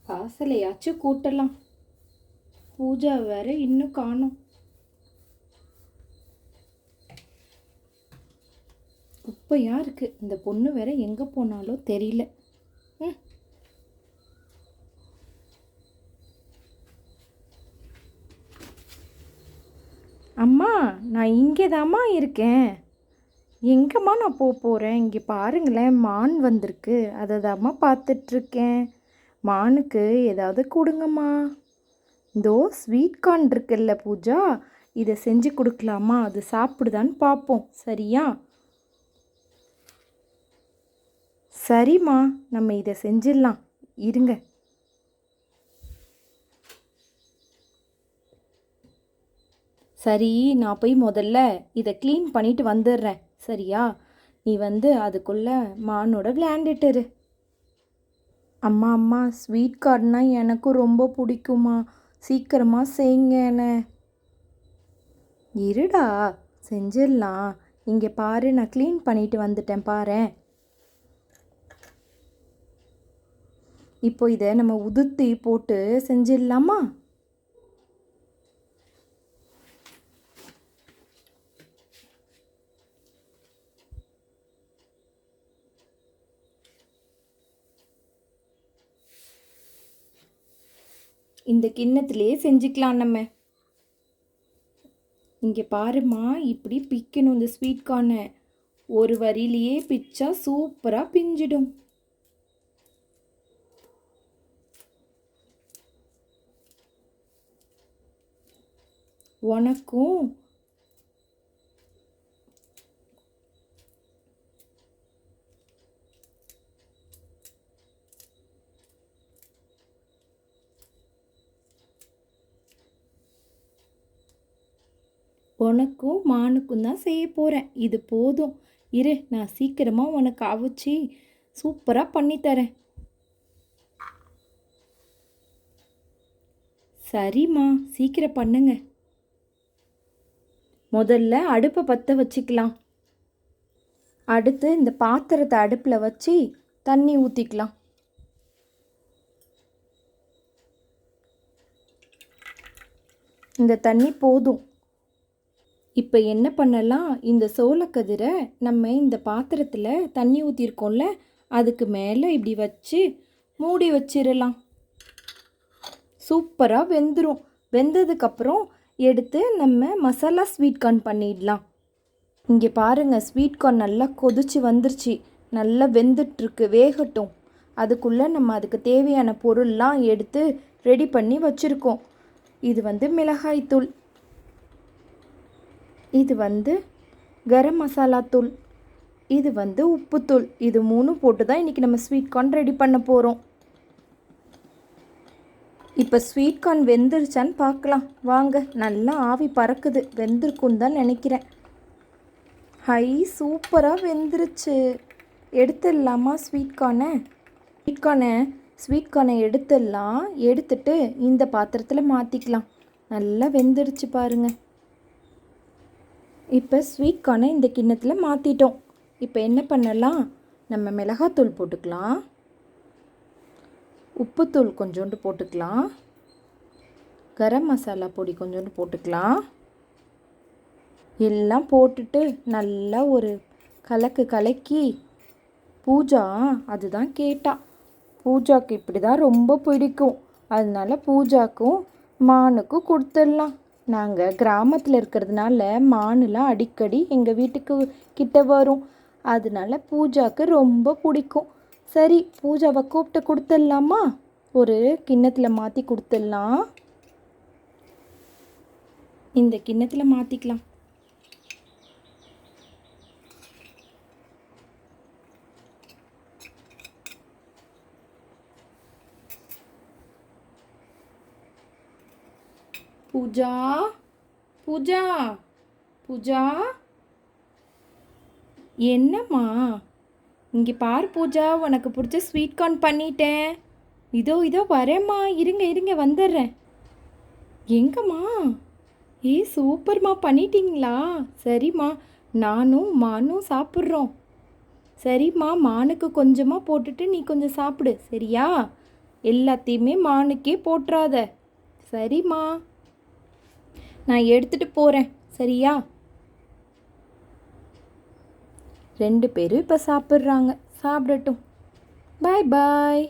வாசலையாச்சும் கூட்டலாம். பூஜா வேற இன்னும் காணோம். குப்பையாக இருக்குது. இந்த பொண்ணு வேற எங்கே போனாலும் தெரியல. அம்மா, நான் இங்கே தாம்மா இருக்கேன். எங்கம்மா நான் போகிறேன்? இங்கே பாருங்களேன், மான் வந்திருக்கு. அதை தாம்மா பார்த்துட்ருக்கேன். மானுக்கு ஏதாவது கொடுங்கம்மா. இதோ ஸ்வீட் கார்ன் இருக்குல்ல பூஜா, இதை செஞ்சு கொடுக்கலாமா? அது சாப்பிடுதான்னு பார்ப்போம், சரியா? சரிம்மா, நம்ம இதை செஞ்சிடலாம், இருங்க. சரி, நான் போய் முதல்ல இதை க்ளீன் பண்ணிட்டு வந்துடுறேன், சரியா? நீ வந்து அதுக்குள்ளே மானோட விளையாண்டுட்டுரு. அம்மா அம்மா, ஸ்வீட் கார்ன்னா எனக்கும் ரொம்ப பிடிக்குமா. சீக்கிரமாக செய்யுங்கண்ணே. இருடா, செஞ்சிடலாம். இங்கே பாரு, நான் க்ளீன் பண்ணிட்டு வந்துட்டேன் பாரு. இப்போ இதை நம்ம உதுத்தி போட்டு செஞ்சிடலாமா? இந்த கிண்ணத்திலே செஞ்சுக்கலாம் நம்ம. இங்கே பாருமா, இப்படி பிக்கணும் இந்த ஸ்வீட் கார்னை. ஒரு வரியிலேயே பிச்சா சூப்பராக பிஞ்சிடும். உனக்கும் உனக்கும் மானுக்கும் தான் செய்ய போகிறேன். இது போதும், இரு, நான் சீக்கிரமாக உனக்கு அவிச்சு சூப்பராக பண்ணித்தரேன். சரிம்மா, சீக்கிரம் பண்ணுங்க. முதல்ல அடுப்பை பற்ற வச்சுக்கலாம். அடுத்து இந்த பாத்திரத்தை அடுப்பில் வச்சு தண்ணி ஊற்றிக்கலாம். இந்த தண்ணி போதும். இப்போ என்ன பண்ணலாம், இந்த சோளக்கதிரை நம்ம இந்த பாத்திரத்தில் தண்ணி ஊற்றிருக்கோம்ல, அதுக்கு மேலே இப்படி வச்சு மூடி வச்சிடலாம். சூப்பராக வெந்துடும். வெந்ததுக்கப்புறம் எடுத்து நம்ம மசாலா ஸ்வீட் கார்ன் பண்ணிடலாம். இங்கே பாருங்கள், ஸ்வீட் கார்ன் நல்லா கொதிச்சு வந்துருச்சு, நல்லா வெந்துட்டுருக்கு. வேகட்டும். அதுக்குள்ளே நம்ம அதுக்கு தேவையான பொருள்லாம் எடுத்து ரெடி பண்ணி வச்சுருக்கோம். இது வந்து மிளகாய்த்தூள், இது வந்து கரம் மசாலா தூள், இது வந்து உப்புத்தூள். இது 3 போட்டு தான் இன்றைக்கி நம்ம ஸ்வீட் கார்ன் ரெடி பண்ண போகிறோம். இப்போ ஸ்வீட் கார்ன் வெந்துருச்சான்னு பார்க்கலாம் வாங்க. நல்லா ஆவி பறக்குது, வெந்திருக்குன்னு தான் நினைக்கிறேன். ஹை, சூப்பராக வெந்துருச்சு. எடுத்துடலாமா ஸ்வீட் கார்னை? ஸ்வீட் கார்னை எடுத்துடலாம். எடுத்துட்டு இந்த பாத்திரத்தில் மாற்றிக்கலாம். நல்லா வெந்துருச்சு பாருங்கள். இப்போ ஸ்வீட் கார்னை இந்த கிண்ணத்தில் மாற்றிட்டோம். இப்போ என்ன பண்ணலாம், நம்ம மிளகாத்தூள் போட்டுக்கலாம், உப்புத்தூள் கொஞ்சோண்டு போட்டுக்கலாம், கரம் மசாலா பொடி கொஞ்சோண்டு போட்டுக்கலாம். எல்லாம் போட்டுட்டு நல்லா ஒரு கலக்கி பூஜா அதுதான் கேட்டா. பூஜாவுக்கு இப்படி தான் ரொம்ப பிடிக்கும். அதனால பூஜாக்கும் மானுக்கும் கொடுத்துடலாம். நாங்கள் கிராமத்தில் இருக்கிறதுனால மானுலாம் அடிக்கடி எங்கள் வீட்டுக்கு கிட்ட வரும். அதனால பூஜாவுக்கு ரொம்ப பிடிக்கும். சரி, பூஜாவை கூப்பிட்டு கொடுத்துடலாமா? ஒரு கிண்ணத்தில் மாற்றி கொடுத்துடலாம். இந்த கிண்ணத்தில் மாற்றிக்கலாம். பூஜா, பூஜா, பூஜா, என்னம்மா? இங்கே பார் பூஜா, உனக்கு பிடிச்ச ஸ்வீட் கார்ன் பண்ணிட்டேன். இதோ வரேம்மா, இருங்க வந்துடுறேன். எங்கம்மா? சூப்பர்மா, பண்ணிட்டீங்களா? சரிம்மா, நானும் மானும் சாப்பிட்றோம். சரிம்மா, மானுக்கு கொஞ்சமாக போட்டுட்டு நீ கொஞ்சம் சாப்பிடு, சரியா? எல்லாத்தையுமே மானுக்கே போட்டுறாத. சரிம்மா, நான் எடுத்துகிட்டு போகிறேன். சரியா? 2 பேரும் இப்போ சாப்பிட்றாங்க. சாப்பிடட்டும். பாய் பாய்.